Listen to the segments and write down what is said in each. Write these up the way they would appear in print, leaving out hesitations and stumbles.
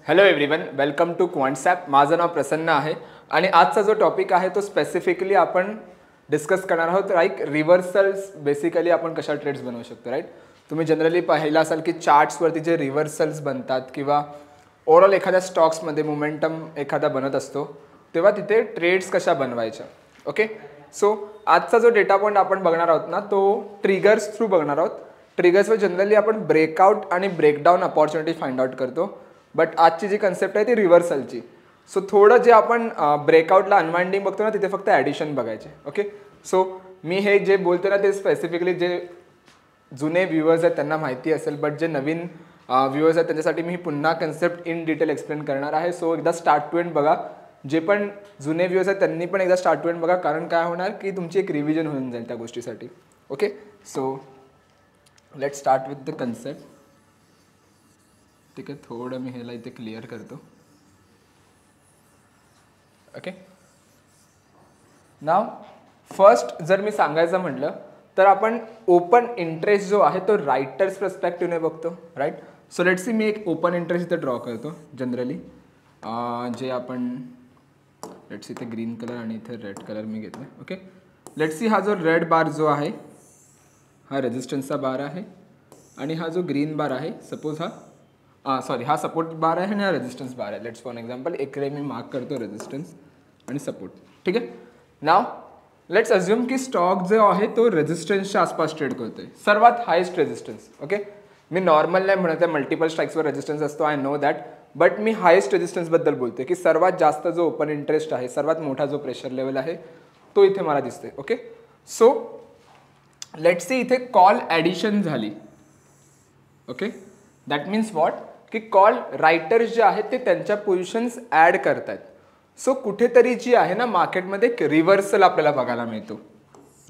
Hello everyone, welcome to Quantsapp. माझं नाव प्रसन्न आहे आणि आजचा जो टॉपिक आहे तो स्पेसिफिकली आपण डिस्कस करणार आहोत. लाईक रिव्हर्सल्स बेसिकली आपण कशा ट्रेड्स बनवू शकतो. राईट, तुम्ही जनरली पाहिलं असाल की चार्ट्सवरती जे रिव्हर्सल्स बनतात किंवा ओव्हरऑल एखाद्या स्टॉक्समध्ये मोमेंटम एखादा बनत असतो तेव्हा तिथे ट्रेड्स कशा बनवायच्या. ओके, सो आजचा जो डेटा पॉईंट आपण बघणार आहोत ना तो ट्रिगर्स थ्रू बघणार आहोत. ट्रिगर्सवर जनरली आपण ब्रेकआउट आणि ब्रेकडाऊन अपॉर्च्युनिटी फाइंड आउट करतो, बट आजची जी कन्सेप्ट आहे ती रिव्हर्सलची. सो थोडं जे आपण ब्रेकआउटला अनवाइंडिंग बघतो ना तिथे फक्त ॲडिशन बघायचे. ओके, सो मी हे जे बोलतो ना ते स्पेसिफिकली जे जुने व्ह्युअर्स आहेत त्यांना माहिती असेल, बट जे नवीन व्ह्युअर्स आहेत त्यांच्यासाठी मी पुन्हा कन्सेप्ट इन डिटेल एक्सप्लेन करणार आहे. सो एकदा स्टार्ट टू एंड बघा. जे पण जुने व्ह्युअर्स आहेत त्यांनी पण एकदा स्टार्ट टू एंड बघा, कारण काय होणार की तुमची एक रिव्हिजन होऊन जाईल त्या गोष्टीसाठी. Okay, so let's start with the concept. ठीक आहे, थोडं मी ह्याला इथे क्लिअर करतो. ओके, नाव फर्स्ट जर मी सांगायचं म्हटलं तर आपण ओपन इंटरेस्ट जो आहे तो रायटर्स पर्स्पेक्टिव्हने बघतो. राईट, सो लेट्स सी मी एक ओपन इंटरेस्ट इथे ड्रॉ करतो जनरली. जे आपण लेट्स सी इथे ग्रीन कलर आणि इथे रेड कलर मी घेतलं. ओके, लेट्स सी हा जो रेड बार जो आहे हा रेजिस्टन्सचा बार आहे आणि हा जो ग्रीन बार आहे सपोज हा सपोर्ट बार आहे आणि हा रेजिस्टन्स बार आहे. लेट्स फॉर एक्झाम्पल इकडे मी मार्क करतो रेजिस्टन्स आणि सपोर्ट. ठीक आहे, नाव लेट्स अज्युम की स्टॉक जो आहे तो रेजिस्टन्सच्या आसपास ट्रेड करतोय, सर्वात हायेस्ट रेजिस्टन्स. ओके, मी नॉर्मल नाही म्हणत आहे, मल्टिपल स्ट्राईक्सवर रेजिस्टन्स असतो, आय नो दॅट, बट मी हायेस्ट रेजिस्टन्सबद्दल बोलतोय की सर्वात जास्त जो ओपन इंटरेस्ट आहे, सर्वात मोठा जो प्रेशर लेवल आहे तो इथे मला दिसतोय. ओके, सो लेट्स सी इथे कॉल ॲडिशन झाली. ओके, दॅट मीन्स व्हॉट की कॉल रायटर्स जे आहेत ते त्यांच्या पोझिशन्स ॲड करतात. सो कुठेतरी जी आहे ना मार्केटमध्ये एक रिव्हर्सल आपल्याला बघायला मिळतो.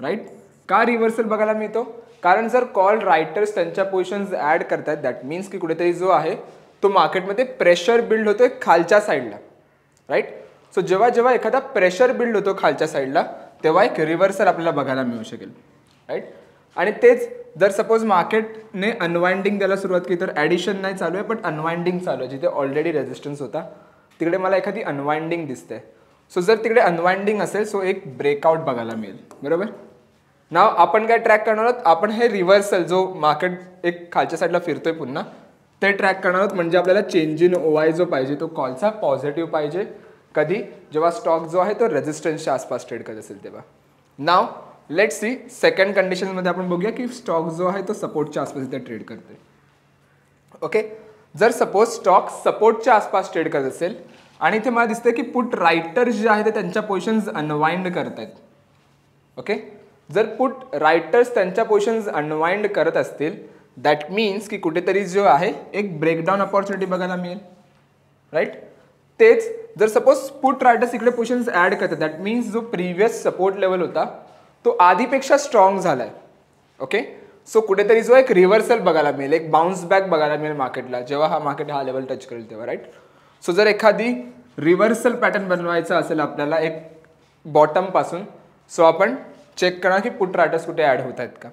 राईट, का रिव्हर्सल बघायला मिळतो? कारण जर कॉल रायटर्स त्यांच्या पोझिशन्स ॲड करतात दॅट मीन्स की कुठेतरी जो आहे तो मार्केटमध्ये प्रेशर बिल्ड होतोय खालच्या साईडला. राईट, सो जेव्हा जेव्हा एखादा प्रेशर बिल्ड होतो खालच्या साईडला तेव्हा एक रिव्हर्सल आपल्याला बघायला मिळू शकेल. राईट, आणि तेच जर सपोज मार्केटने अनवाइंडिंग द्यायला सुरुवात केली तर ॲडिशन नाही चालू आहे पण अनवाइंडिंग चालू आहे. जिथे ऑलरेडी रेजिस्टन्स होता तिकडे मला एखादी अनवाइंडिंग दिसते. सो जर तिकडे अनवाइंडिंग असेल सो एक ब्रेकआउट बघायला मिळेल. बरोबर, नाव आपण काय ट्रॅक करणार आहोत, आपण हे रिव्हर्सल जो मार्केट एक खालच्या साईडला फिरतोय पुन्हा ते ट्रॅक करणार आहोत. म्हणजे आपल्याला चेंज इन OI जो पाहिजे तो कॉलचा पॉझिटिव्ह पाहिजे. कधी? जेव्हा स्टॉक जो आहे तो रेजिस्टन्सच्या आसपास ट्रेड करत असेल तेव्हा. नाव लेट्स सी सेकंड कंडिशनमध्ये आपण बघूया की स्टॉक जो आहे तो सपोर्टच्या आसपास इथे ट्रेड करते. ओके, जर सपोज स्टॉक सपोर्टच्या आसपास ट्रेड करत असेल आणि इथे मला दिसतंय की पुट रायटर्स जे आहे ते त्यांच्या पोझिशन्स अनवाइंड करतायत. ओके, जर पुट रायटर्स त्यांच्या पोझिशन्स अनवाइंड करत असतील दॅट मीन्स की कुठेतरी जो आहे एक ब्रेकडाऊन अपॉर्च्युनिटी बघायला मिळेल. राईट, तेच जर सपोज पुट रायटर्स इकडे पोझिशन्स ॲड करतात दॅट मीन्स जो प्रिव्हियस सपोर्ट लेवल होता तो आधीपेक्षा स्ट्रॉंग झालाय. ओके, सो कुठेतरी जो एक रिव्हर्सल बघायला मिळेल, एक बाउन्स बॅक बघायला मिळेल मार्केटला जेव्हा हा मार्केट हा लेवल टच करेल तेव्हा. राईट, सो जर एखादी रिव्हर्सल पॅटर्न बनवायचा असेल आपल्याला एक बॉटम पासून सो आपण चेक करणार की पुट रायटर्स कुठे ॲड होत आहेत का.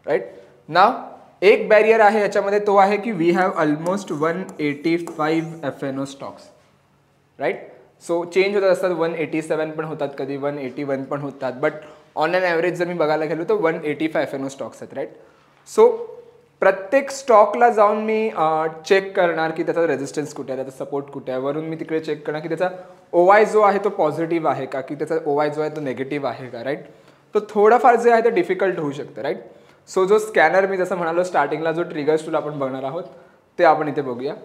राईट, नाव एक बॅरियर आहे याच्यामध्ये तो आहे की we have almost 185 FNO stocks. Right, so change होतात असतात, 187 पण होतात, कधी 181 पण होतात, बट ऑन अन ॲव्हरेज जर मी बघायला गेलो तर 185 FNO स्टॉक्स आहेत. राईट, सो प्रत्येक स्टॉकला जाऊन मी चेक करणार की त्याचा रेजिस्टन्स कुठे आहे, त्याचा सपोर्ट कुठे आहे. वरून मी तिकडे चेक करणार की त्याचा OI जो आहे तो पॉझिटिव्ह आहे का, की त्याचा OI जो आहे तो नेगेटिव्ह आहे का. राईट, तो थोडाफार जे आहे ते डिफिकल्ट होऊ शकतं. राईट, सो जो स्कॅनर मी जसं म्हणालो स्टार्टिंगला जो ट्रिगर्स टूल आपण बघणार आहोत ते आपण इथे बघूया.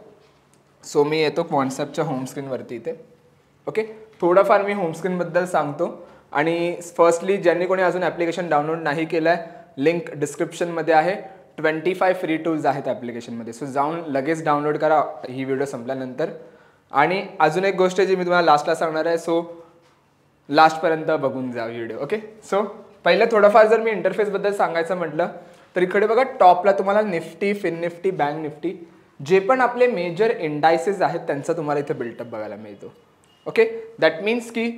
सो मी येतो कॉन्सेप्टच्या होम स्क्रीनवरती इथे. ओके, थोडंफार मी होम स्क्रीनबद्दल सांगतो आणि फर्स्टली ज्यांनी कोणी अजून ॲप्लिकेशन डाउनलोड नाही केलं आहे लिंक डिस्क्रिप्शनमध्ये आहे. 25 फ्री टूल्स आहेत ॲप्लिकेशनमध्ये, सो जाऊन लगेच डाउनलोड करा ही व्हिडिओ संपल्यानंतर. आणि अजून एक गोष्ट जी मी तुम्हाला लास्टला सांगणार आहे सो लास्टपर्यंत बघून जा व्हिडिओ. ओके, सो पहिलं थोडंफार जर मी इंटरफेसबद्दल सांगायचं म्हटलं तर इकडे बघा टॉपला तुम्हाला Nifty, fin Nifty, bank Nifty जे पण आपले मेजर इंडायसेस आहेत त्यांचा तुम्हाला इथे बिल्टअप बघायला मिळतो. ओके, दॅट मीन्स की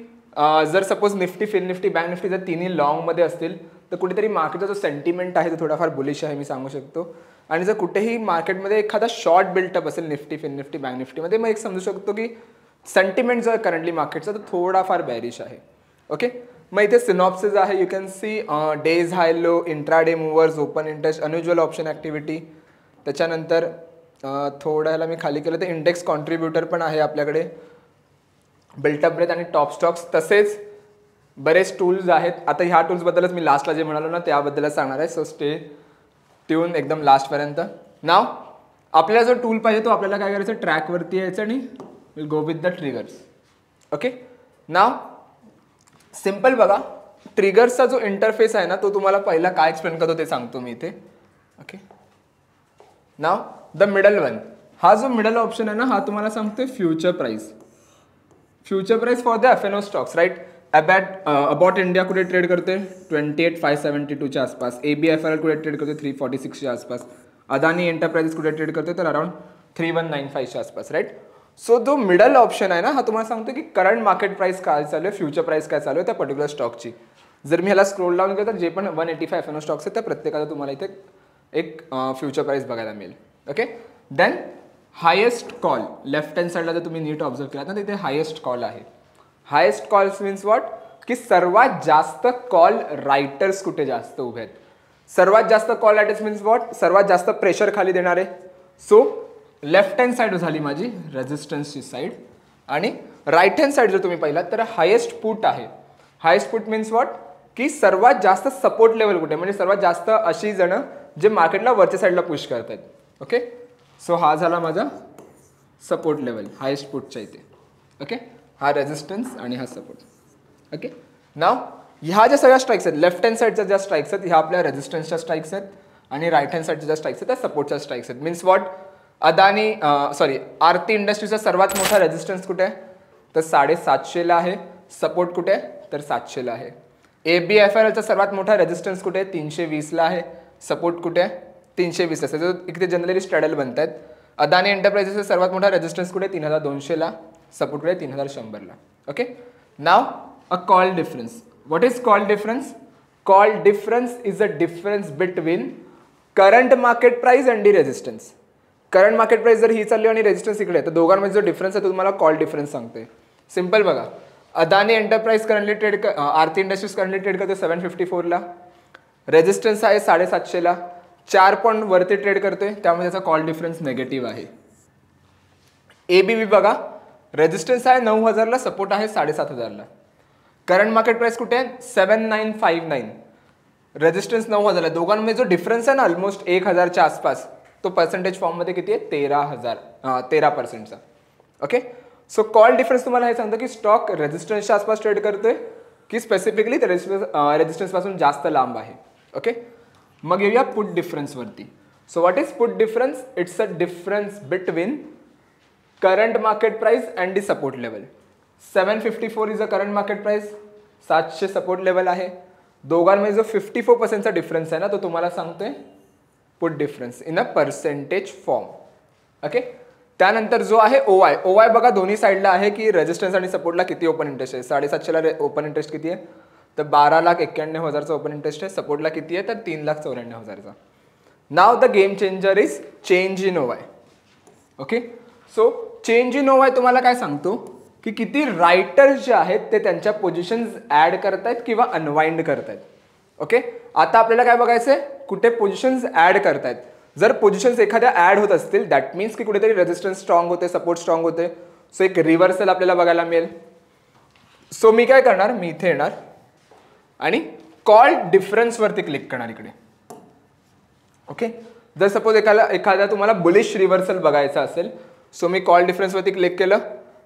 जर suppose Nifty, fin Nifty, bank Nifty जर तिन्ही लॉंगमध्ये असतील तर कुठेतरी मार्केटचा जो सेंटिमेंट आहे तो थोडाफार बुलिश आहे मी सांगू शकतो. आणि जर कुठेही मार्केटमध्ये एखादा शॉर्ट बिल्टअप असेल निफ्टी, फिन निफ्टी, बँक निफ्टीमध्ये, मग एक समजू शकतो की सेंटिमेंट जो आहे करंटली मार्केटचा तो थोडाफार बॅरिश आहे. ओके, मग इथे सिनॉप्सिस आहे. You can C days high low, intraday movers, open interest, unusual option activity. त्याच्यानंतर थोडं ह्याला मी खाली केलं तर इंडेक्स कॉन्ट्रीब्युटर पण आहे आपल्याकडे, बिल्टअप ब्रेथ आणि टॉप स्टॉक्स, तसेच बरेच टूल्स आहेत. आता ह्या टूल्सबद्दलच मी लास्टला जे म्हणालो ना त्याबद्दलच सांगणार आहे. सो स्टे ट्यून एकदम लास्टपर्यंत. नाव आपल्याला जो टूल पाहिजे तो आपल्याला काय करायचं, ट्रॅकवरती यायचं आणि will go with the triggers. Okay, now simple बघा, ट्रिगर्सचा जो इंटरफेस आहे ना तो तुम्हाला पहिला काय एक्सप्लेन करतो ते सांगतो मी इथे. Okay, now the middle one, हा जो मिडल ऑप्शन आहे ना हा तुम्हाला सांगतोय future price. Future price for the FNO stocks, right. About India कुठे ट्रेड करते 28,572च्या आसपास, ABFRL कुठे ट्रेड करते 346च्या आसपास, अदानी एंटरप्राइजेस कुठे ट्रेड करते तर अराउंड 3195च्या आसपास, राईट. सो जो मिडल ऑप्शन आहे ना हा तुम्हाला सांगतो की करंट मार्केट प्राइस काय चालू आहे, फ्युचर प्राइस काय चालू आहे त्या पर्टिक्युलर स्टॉकची. जर मी ह्याला स्क्रोल डाऊन केलं तर जे पण 185 एफएनओ स्टॉक्स आहेत त्या प्रत्येकाचा तुम्हाला इथे एक फ्युचर प्राइस बघायला मिळेल. Okay, then highest call left hand साईडला जर तुम्ही नीट ऑब्झर्व केलात ना तिथे हायेस्ट कॉल आहे. हायेस्ट कॉल्स मीन्स व्हॉट, की सर्वात जास्त कॉल रायटर्स कुठे जास्त उभे आहेत. सर्वात जास्त कॉल रायटर्स मीन्स व्हॉट, सर्वात जास्त प्रेशर खाली देणारे. सो लेफ्ट हँड साईड झाली माझी रेजिस्टन्सची साईड, आणि राईट हँड साईड जर तुम्ही पाहिलात तर हायेस्ट पुट आहे. हायेस्ट पुट मीन्स व्हॉट, की सर्वात जास्त सपोर्ट लेवल कुठे, म्हणजे सर्वात जास्त अशी जण जे मार्केटला वरच्या साईडला पुश करतात. ओके, सो हा झाला माझा सपोर्ट लेवल हायेस्ट पुटच्या इथे. ओके, हा रेजिस्टन्स आणि हा सपोर्ट. ओके, नाव ह्या ज्या सगळ्या स्ट्राईक्स आहेत लेफ्ट हँड साईडच्या ज्या स्ट्राईक्स आहेत ह्या आपल्या रेजिस्टन्सच्या स्ट्राईक्स आहेत, आणि राईट हँड साईडच्या ज्या स्ट्राईक्स आहेत त्या सपोर्टच्या स्ट्राईक्स आहेत. मीन्स व्हॉट, अदानी आरती इंडस्ट्रीजचा सर्वात मोठा रेजिस्टन्स कुठे आहे तर 750ला आहे, सपोर्ट कुठे आहे तर 700ला आहे. ABFRLचा सर्वात मोठा रेजिस्टन्स कुठे आहे 320ला आहे, सपोर्ट कुठे आहे 320 ला. इथे जनरली स्ट्रॅडल बनतात. अदानी एंटरप्राइजेसचा सर्वात मोठा रेजिस्टन्स कुठे 3200ला, सपोर्ट कुठे 3100ला. Okay, now a call difference. What is call difference? Call difference is a difference between current market price and the resistance. Current market price जर ही चालली आणि रेजिस्टन्स इकडे आहे तर दोघांमध्ये जो डिफरन्स आहे तो तुम्हाला कॉल डिफरन्स सांगते. सिंपल बघा, अदानी एंटरप्राइज करंटली ट्रेड, आरती इंडस्ट्रीज करंटली ट्रेड करते 754ला, रेजिस्टन्स आहे 750ला, 4 पॉईंट वरती ट्रेड करतोय त्यामुळे त्याचा कॉल डिफरन्स निगेटिव्ह आहे. ABB बघा, रेजिस्टन्स आहे 9000ला, सपोर्ट आहे 7500ला. करंट मार्केट प्राइस कुठे आहे 7959, रेजिस्टन्स 9000 आहे. दोघांमध्ये जो डिफरन्स आहे ना ऑलमोस्ट 1000च्या आसपास, तो पर्सेंटेज फॉर्ममध्ये किती आहे 13%चा. ओके, सो कॉल डिफरन्स तुम्हाला हे सांगतो की स्टॉक रेजिस्टन्सच्या आसपास ट्रेड करतोय की स्पेसिफिकली रेजिस्टन्स पासून जास्त लांब आहे. ओके, मग येऊया पुट डिफरन्सवरती. So what is put difference? It's a difference between current market price and the support level. 754 is a current market price, 700 support level आहे. दोघांमध्ये जो 54%चा डिफरन्स आहे ना तो तुम्हाला सांगतोय put difference in a percentage form. Okay, त्यानंतर जो आहे OI बघा दोन्ही साईडला आहे की रेजिस्टन्स आणि सपोर्टला किती ओपन इंटरेस्ट आहे. 750ला ओपन इंटरेस्ट किती आहे तर 12,91,000चा ओपन इंटरेस्ट आहे, सपोर्टला किती आहे तर 3,94,000चा. Now the game changer is change in OI. Okay, so change in OI तुम्हाला काय सांगतो की किती रायटर्स जे आहेत ते त्यांच्या पोझिशन्स ॲड करतायत किंवा अनवाइंड करतायत. ओके, आता आपल्याला काय बघायचं आहे कुठे पोझिशन्स ॲड करतायत. जर पोझिशन्स एखाद्या ॲड होत असतील दॅट मीन्स की कुठेतरी रेजिस्टन्स स्ट्रॉंग होते, सपोर्ट स्ट्रॉंग होते. सो एक रिव्हर्सल आपल्याला बघायला मिळेल. सो मी काय करणार, मी इथे येणार आणि कॉल डिफरन्सवरती क्लिक करणार इकडे. ओके, जर सपोज एखादा तुम्हाला बुलिश रिव्हर्सल बघायचा असेल, सो मी कॉल डिफरन्सवरती क्लिक केलं.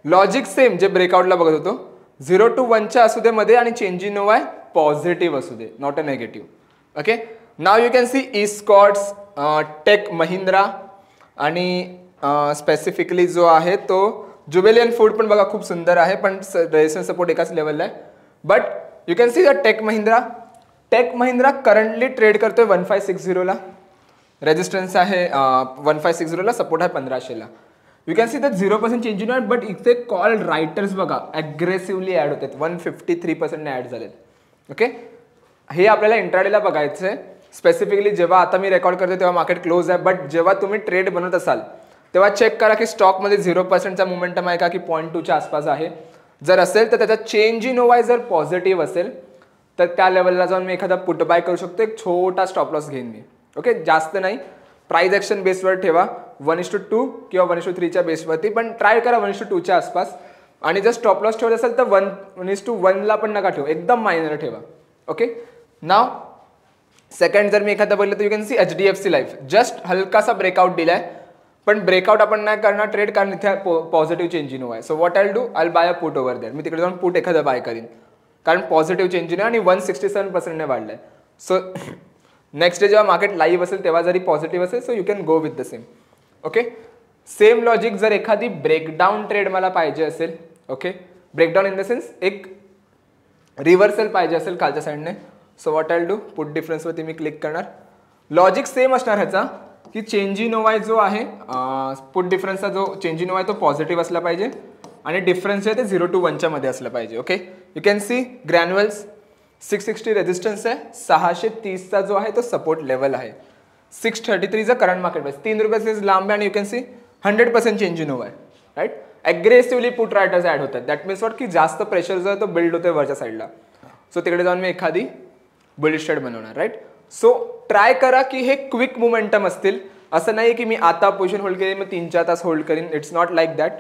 लॉजिक सेम जे ब्रेकआउटला बघत होतो 0 to 1च्या असू दे मध्ये आणि चेंज इन OI पॉझिटिव्ह असू दे, not a negative. Okay, now you can see Escorts, Tech Mahindra आणि स्पेसिफिकली जो आहे तो जुबिलियन फूड पण बघा खूप सुंदर आहे पण रेजिस्टन्स सपोर्ट एकाच लेवलला आहे. But you can see the Tech Mahindra currently trade करतोय 1560ला, रेजिस्टन्स आहे 1560ला, सपोर्ट आहे 1500ला. You can see that 0% change in OI, but इथे कॉल रायटर्स बघा ॲग्रेसिव्हली ॲड होतात, 153% ॲड झालेत. ओके, हे आपल्याला इंट्राडेला बघायचं आहे. स्पेसिफिकली जेव्हा आता मी रेकॉर्ड करते तेव्हा मार्केट क्लोज आहे, बट जेव्हा तुम्ही ट्रेड बनवत असाल तेव्हा चेक करा की स्टॉकमध्ये 0%चा मुवमेंटम आहे का की 0.2च्या आसपास आहे. जर असेल तर त्याचा चेंज इन ओवाय जर पॉझिटिव्ह असेल तर त्या लेवलला जाऊन मी एखादा पुट बाय करू शकतो. एक छोटा स्टॉप लॉस घेईन मी. ओके, जास्त नाही. प्राइस ॲक्शन बेसवर ठेवा 1:2 किंवा 1:3च्या बेसवरती, पण ट्राय करा 1:2च्या आसपास. आणि जर स्टॉप लॉस ठेवत असेल तर 1:1ला पण नका ठेवू, एकदम मायनर ठेवा. ओके, नाव सेकंड जर मी एखादा बघितलं तर you can see HDFC life just हलकासा ब्रेकआउट दिलाय, पण ब्रेकआउट आपण नाही करणार ट्रेड, कारण इथे पॉझिटिव्ह चेंज इन आहे. So what I do, I buy a put over there. मी तिकडे जाऊन पुट एखादा बाय करीन, कारण पॉझिटिव्ह चेंज इन आहे आणि 167%ने वाढलाय. सो नेक्स्ट डे जेव्हा मार्केट लाईव्ह असेल तेव्हा जरी पॉझिटिव्ह असेल, so you can go with the same. Okay, same logic जर एखादी ब्रेकडाऊन ट्रेड मला पाहिजे असेल, okay, breakdown in the sense एक रिव्हर्सल पाहिजे असेल खालच्या साईडने, so what I do, put डिफरन्सवरती मी क्लिक करणार. लॉजिक सेम असणार ह्याचा की चेंज इन ओवाय जो आहे, पुट डिफरन्सचा जो चेंज इन ओवाय तो पॉझिटिव्ह असला पाहिजे आणि डिफरन्स जे आहे ते 0 to 1च्या मध्ये असलं पाहिजे. Okay, you can C granules 660 resistance आहे, 630चा जो आहे तो सपोर्ट लेवल आहे, 633चा करंट मार्केट प्राइस, 3 रुपये लांब आहे आणि you can see 100% change in OI. Right, aggressively put writers add होतात. दॅट मीन्स वॉट की जास्त प्रेशर जो आहे तो बिल्ड होतोय वरच्या साईडला. सो तिकडे जाऊन मी एखादी बुलिश ट्रेड बनवणार. राईट, सो ट्राय करा की हे क्विक मोमेंटम असतील. असं नाही की मी आता पोझिशन होल्ड केली मग 3-4 तास होल्ड करीन. It's not like that.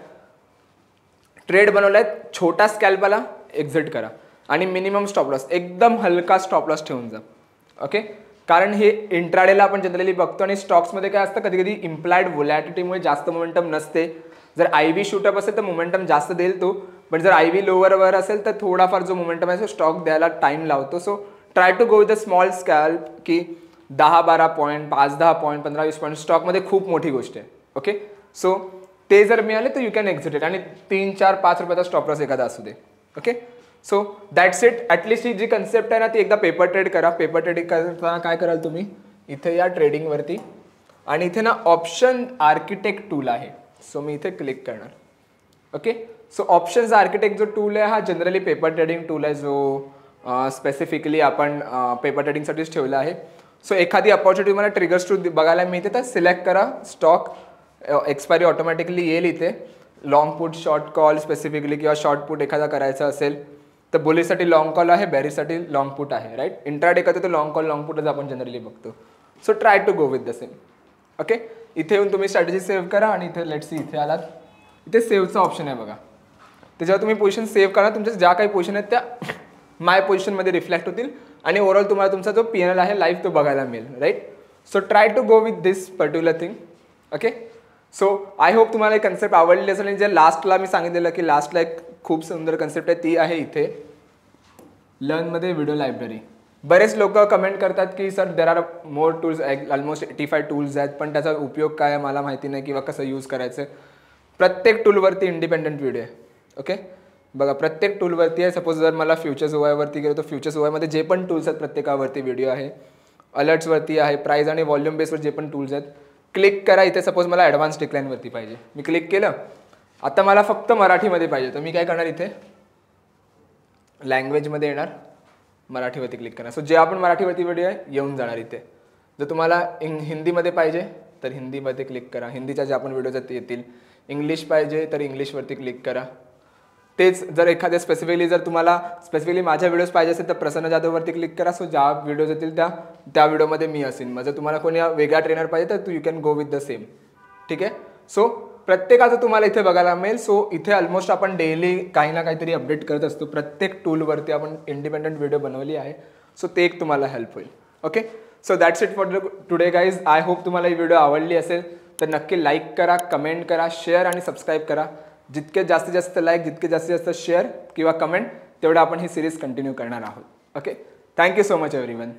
Trade बनवलाय, छोटा स्कॅल्पला एक्झिट करा आणि मिनिमम स्टॉप लॉस एकदम हलका स्टॉप लॉस ठेवून जा. ओके, कारण हे इंट्राडेला आपण जनरली बघतो आणि स्टॉक्समध्ये काय असतं, कधी कधी इम्प्लाइड व्होलॅटिलिटीमुळे जास्त मोमेंटम नसते. जर IV शूटअप असेल तर मोमेंटम जास्त देईल तो, पण जर IV लोअरवर असेल तर थोडाफार जो मोमेंटम आहे तो स्टॉक द्यायला टाइम लावतो. So try to go with a small scalp की 10-12 पॉईंट, 5-10 पॉईंट, 15-20 पॉईंट स्टॉकमध्ये खूप मोठी गोष्ट आहे. ओके, सो ते जर मिळाले तर यू कॅन एक्झिट इट आणि 3-4-5 रुपयाचा स्टॉप लॉस एखादा असू दे. Okay, so that's it. At least ही जी कन्सेप्ट आहे ना ती एकदा पेपर ट्रेड करा. पेपर ट्रेडिंग करताना काय कराल तुम्ही, इथे या ट्रेडिंगवरती आणि इथे ना ऑप्शन आर्किटेक्ट टूल आहे. सो मी इथे क्लिक करणार. ओके, सो ऑप्शन्स आर्किटेक्ट जो टूल आहे हा जनरली पेपर ट्रेडिंग टूल आहे जो स्पेसिफिकली आपण पेपर ट्रेडिंगसाठीच ठेवला आहे. सो एखादी अपॉर्च्युनिटी मला ट्रिगर्स टू बघायला मिळते तर सिलेक्ट करा स्टॉक, एक्सपायरी ऑटोमॅटिकली येईल इथे. Long put, short call specifically किंवा शॉर्ट पुट एखादा करायचा असेल तर बुलिशसाठी लॉंग कॉल आहे, बेरीसाठी लॉंग पुट आहे. राईट, इंट्राडे करतो तर लॉंग कॉल लॉंग पुटच आपण जनरली बघतो. So try to go with the same. Okay, इथे येऊन तुम्ही स्ट्रॅटेजी सेव्ह करा आणि इथे लेट्स सी इथे आलात, इथे सेव्हचा ऑप्शन आहे बघा. त्याच्यावर तुम्ही पोझिशन सेव्ह करा. तुमच्या ज्या काही पोझिशन आहेत त्या माय पोझिशनमध्ये रिफ्लेक्ट होतील आणि ओव्हरऑल तुम्हाला तुमचा जो PNL आहे लाईव्ह तो बघायला मिळेल. Right, so try to go with this particular thing. Okay, so I hope तुम्हाला एक कन्सेप्ट आवडली असेल. आणि जे लास्टला मी सांगितलेलं की लास्टला एक खूप सुंदर कन्सेप्ट आहे ती आहे इथे लर्नमध्ये व्हिडिओ लायब्ररी. बरेच लोक कमेंट करतात की sir there are more tools, almost 85 tools आहेत, पण त्याचा उपयोग काय आहे मला माहिती नाही किंवा कसं यूज करायचं. प्रत्येक टूलवरती इंडिपेंडंट व्हिडिओ आहे. ओके, बघा प्रत्येक टूलवरती आहे. सपोज जर मला फ्युचर्स ओवायवरती गेलो तर फ्युचर्स ओवायमध्ये जे पण टूल्स आहेत प्रत्येकावरती व्हिडिओ आहे. अलर्ट्सवरती आहे, प्राईज आणि व्हॉल्यूम बेसवर जे पण टूल्स आहेत क्लिक करा. इथे सपोज मला ॲडव्हान्स डिक्लाईनवरती पाहिजे, मी क्लिक केलं. आता मला फक्त मराठीमध्ये पाहिजे तर मी काय करणार, इथे लँग्वेजमध्ये येणार, मराठीवरती क्लिक करणार. सो जे आपण मराठीवरती व्हिडिओ आहे येऊन जाणार इथे. जर तुम्हाला हिंदीमध्ये पाहिजे तर हिंदीमध्ये क्लिक करा, हिंदीच्या ज्या आपण व्हिडिओज आहेत येतील. इंग्लिश पाहिजे तर इंग्लिशवरती क्लिक करा. तेच जर एखाद्या स्पेसिफिकली जर तुम्हाला स्पेसिफिकली माझ्या व्हिडिओज पाहिजे असेल तर प्रसन्न जाधववरती क्लिक करा. सो ज्या व्हिडिओज येतील त्या व्हिडिओमध्ये मी असेल. मग जर तुम्हाला कोणी वेगळा ट्रेनर पाहिजे तर you can go with the same. ठीक आहे, सो प्रत्येकाचं तुम्हाला इथे बघायला मिळेल. सो इथे ऑलमोस्ट आपण डेली काही ना काहीतरी अपडेट करत असतो. प्रत्येक टूलवरती आपण इंडिपेंडंट व्हिडिओ बनवली आहे. सो ते एक तुम्हाला हेल्प होईल. Okay, so that's it for today guys. I hope तुम्हाला ही व्हिडिओ आवडली असेल तर नक्की लाईक करा, कमेंट करा, शेअर आणि सबस्क्राईब करा. जितके जास्तीत जास्त लाईक, जितके जास्तीत जास्त शेअर किंवा कमेंट तेवढं आपण ही सिरीज कंटिन्यू करणार आहोत. Okay, thank you so much everyone.